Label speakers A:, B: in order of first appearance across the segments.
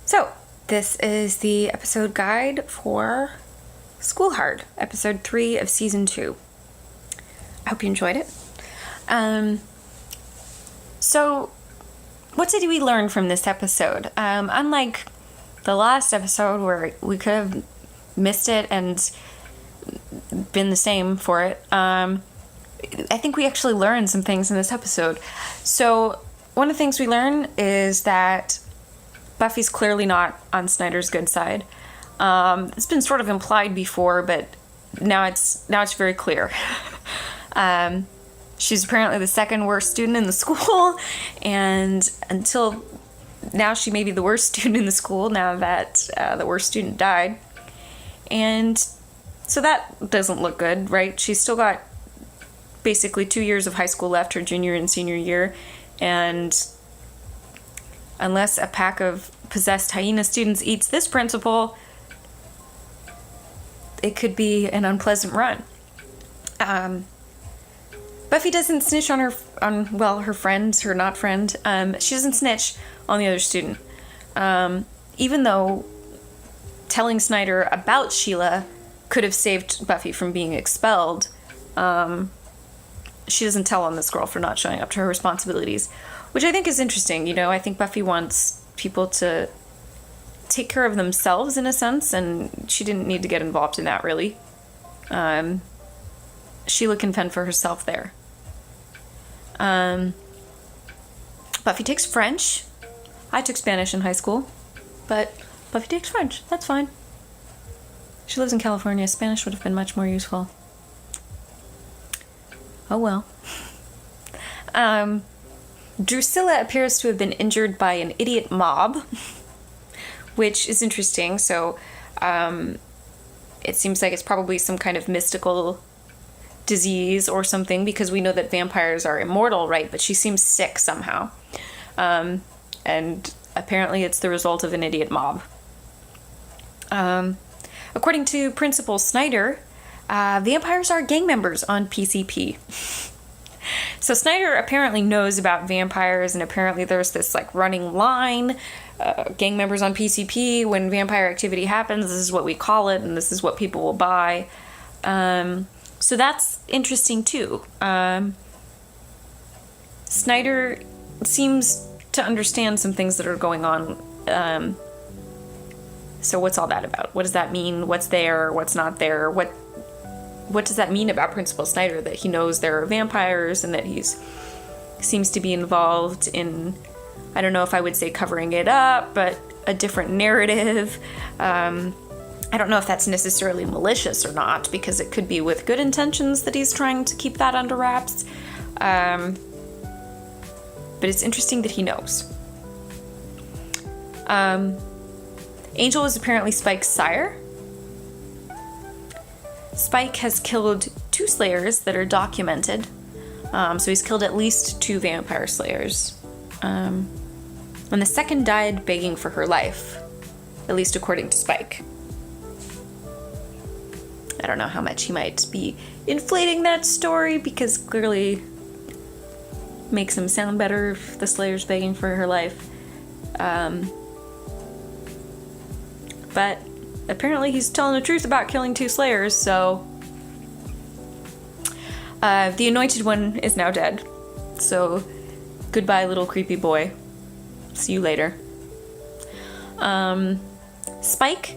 A: So, this is the episode guide for School Hard, episode 3 of season 2. I hope you enjoyed it. So, what did we learn from this episode? Unlike the last episode where we could have missed it and been the same for it, I think we actually learned some things in this episode. So, one of the things we learn is that Buffy's clearly not on Snyder's good side. It's been sort of implied before, but now it's very clear. She's apparently the second worst student in the school, and until now she may be the worst student in the school now that the worst student died. And so that doesn't look good, right? She's still got basically 2 years of high school left, her junior and senior year, and unless a pack of possessed hyena students eats this principal, it could be an unpleasant run. Buffy doesn't snitch on her friend, her not friend. She doesn't snitch on the other student. Even though telling Snyder about Sheila could have saved Buffy from being expelled, she doesn't tell on this girl for not showing up to her responsibilities, which I think is interesting. You know, I think Buffy wants people to take care of themselves in a sense, and she didn't need to get involved in that, really. Sheila can fend for herself there. Buffy takes French. I took Spanish in high school, but Buffy takes French. That's fine. She lives in California. Spanish would have been much more useful. Oh well. Drusilla appears to have been injured by an idiot mob, which is interesting. So, it seems like it's probably some kind of mystical disease or something, because we know that vampires are immortal, right? But she seems sick somehow. And apparently it's the result of an idiot mob. According to Principal Snyder, vampires are gang members on PCP. So Snyder apparently knows about vampires, and apparently there's this like running line, gang members on PCP, when vampire activity happens, this is what we call it, and this is what people will buy. So that's interesting too. Snyder seems to understand some things that are going on. So what's all that about? What does that mean? What's there? What's not there? What does that mean about Principal Snyder, that he knows there are vampires and that seems to be involved in, I don't know if I would say covering it up, but a different narrative. I don't know if that's necessarily malicious or not, because it could be with good intentions that he's trying to keep that under wraps. But it's interesting that he knows. Angel is apparently Spike's sire. Spike has killed 2 slayers that are documented. So he's killed at least 2 vampire slayers. And the second died begging for her life, at least according to Spike. I don't know how much he might be inflating that story, because clearly makes him sound better if the slayer's begging for her life. But apparently he's telling the truth about killing 2 slayers, so the anointed one is now dead. So goodbye, little creepy boy. See you later. Spike,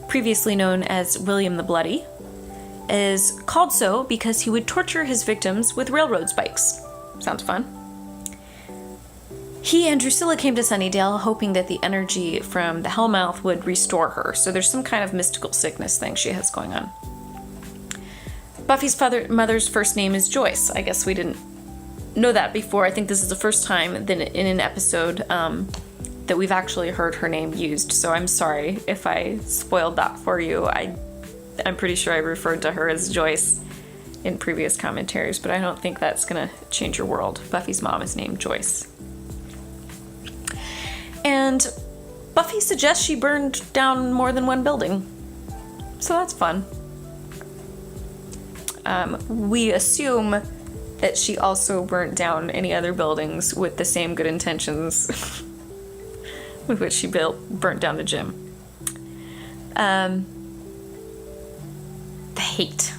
A: previously known as William the Bloody, is called so because he would torture his victims with railroad spikes. Sounds fun. He and Drusilla came to Sunnydale hoping that the energy from the Hellmouth would restore her. So there's some kind of mystical sickness thing she has going on. Buffy's mother's first name is Joyce. I guess we didn't know that before. I think this is the first time that in an episode that we've actually heard her name used. So I'm sorry if I spoiled that for you. I'm pretty sure I referred to her as Joyce in previous commentaries, but I don't think that's gonna change your world. Buffy's mom is named Joyce. And Buffy suggests she burned down more than one building. So that's fun. We assume that she also burnt down any other buildings with the same good intentions with which she burnt down the gym. The hate.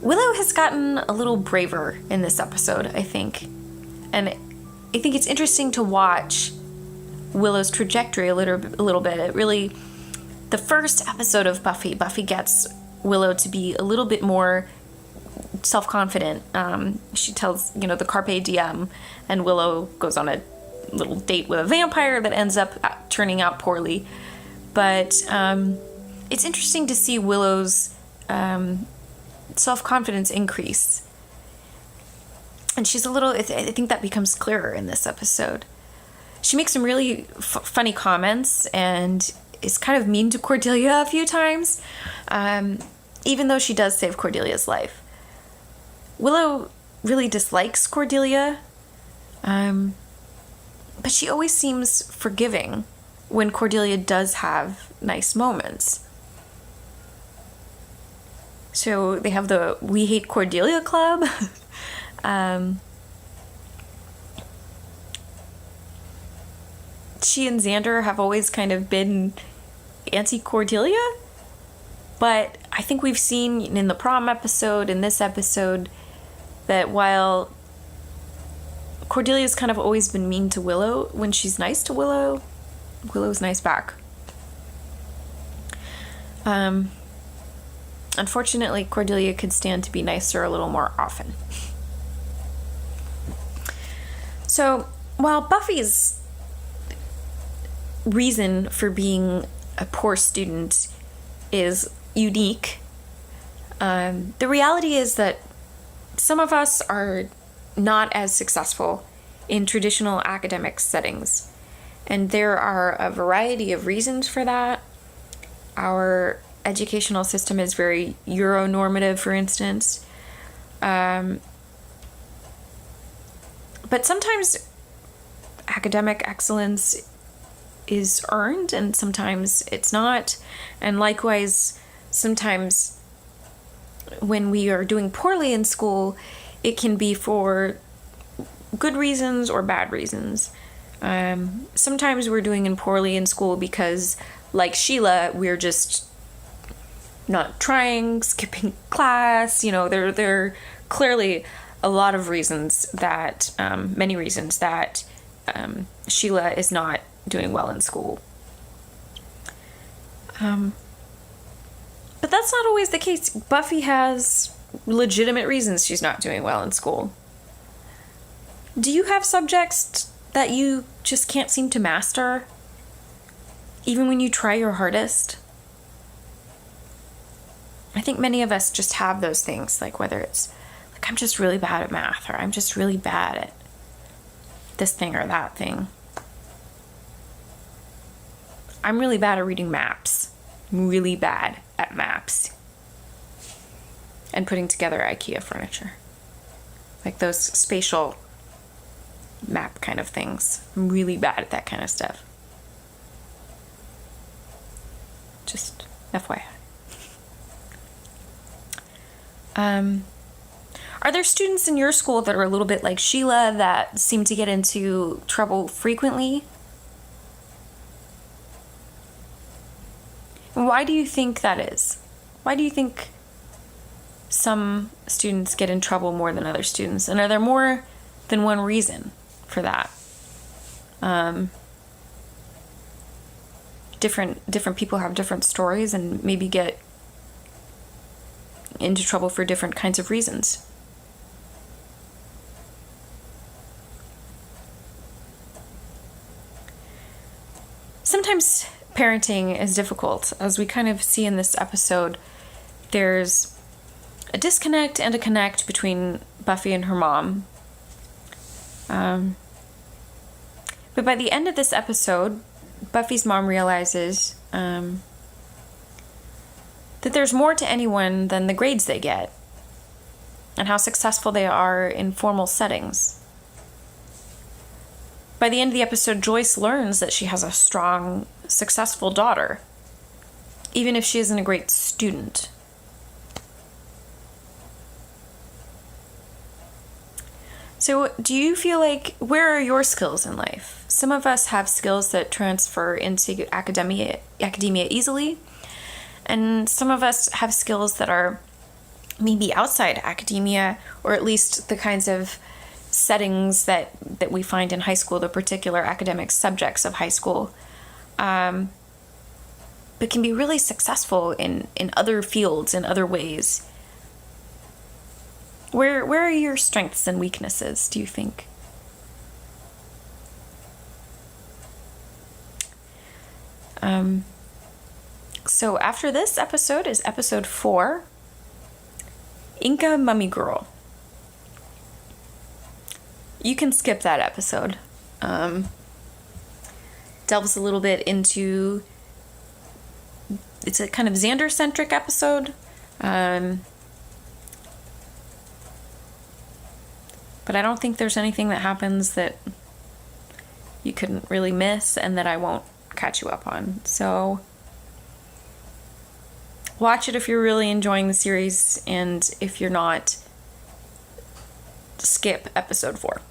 A: Willow has gotten a little braver in this episode, I think. And I think it's interesting to watch Willow's trajectory a little bit. It really, the first episode of Buffy gets Willow to be a little bit more self-confident. She tells, the Carpe Diem, and Willow goes on a little date with a vampire that ends up turning out poorly. But it's interesting to see Willow's self-confidence increase. And she's I think that becomes clearer in this episode. She makes some really funny comments and is kind of mean to Cordelia a few times, even though she does save Cordelia's life. Willow really dislikes Cordelia, but she always seems forgiving when Cordelia does have nice moments. So they have the We Hate Cordelia Club. She and Xander have always kind of been anti-Cordelia, but I think we've seen in the prom episode, in this episode, that while Cordelia's kind of always been mean to Willow, when she's nice to Willow, Willow's nice back. Unfortunately, Cordelia could stand to be nicer a little more often. So, while Buffy's reason for being a poor student is unique, the reality is that some of us are not as successful in traditional academic settings, and there are a variety of reasons for that. Our educational system is very Euronormative, for instance, but sometimes academic excellence is earned and sometimes it's not. And likewise, sometimes when we are doing poorly in school, it can be for good reasons or bad reasons. Sometimes we're doing poorly in school because, like Sheila, we're just not trying, skipping class. There are clearly a lot of reasons that, many reasons that Sheila is not doing well in school. But that's not always the case. Buffy has legitimate reasons she's not doing well in school. Do you have subjects that you just can't seem to master, even when you try your hardest? I think many of us just have those things, like whether it's like I'm just really bad at math, or I'm just really bad at this thing or that thing. I'm really bad at reading maps. I'm really bad at maps. And putting together IKEA furniture. Like those spatial map kind of things. I'm really bad at that kind of stuff. Just FYI. Are there students in your school that are a little bit like Sheila that seem to get into trouble frequently? Why do you think that is? Why do you think some students get in trouble more than other students? And are there more than one reason for that? Different people have different stories and maybe get into trouble for different kinds of reasons. Sometimes parenting is difficult. As we kind of see in this episode, there's a disconnect and a connect between Buffy and her mom. But by the end of this episode, Buffy's mom realizes that there's more to anyone than the grades they get and how successful they are in formal settings. By the end of the episode, Joyce learns that she has a strong, successful daughter, even if she isn't a great student. So do you feel like, where are your skills in life? some of us have skills that transfer into academia easily, and some of us have skills that are maybe outside academia, or at least the kinds of settings that we find in high school, the particular academic subjects of high school, but can be really successful in other fields, in other ways. Where are your strengths and weaknesses, do you think? So after this episode is episode 4, Inca Mummy Girl. You can skip that episode. Delves a little bit into... It's a kind of Xander-centric episode. But I don't think there's anything that happens that you couldn't really miss and that I won't catch you up on. So watch it if you're really enjoying the series, and if you're not, skip episode 4.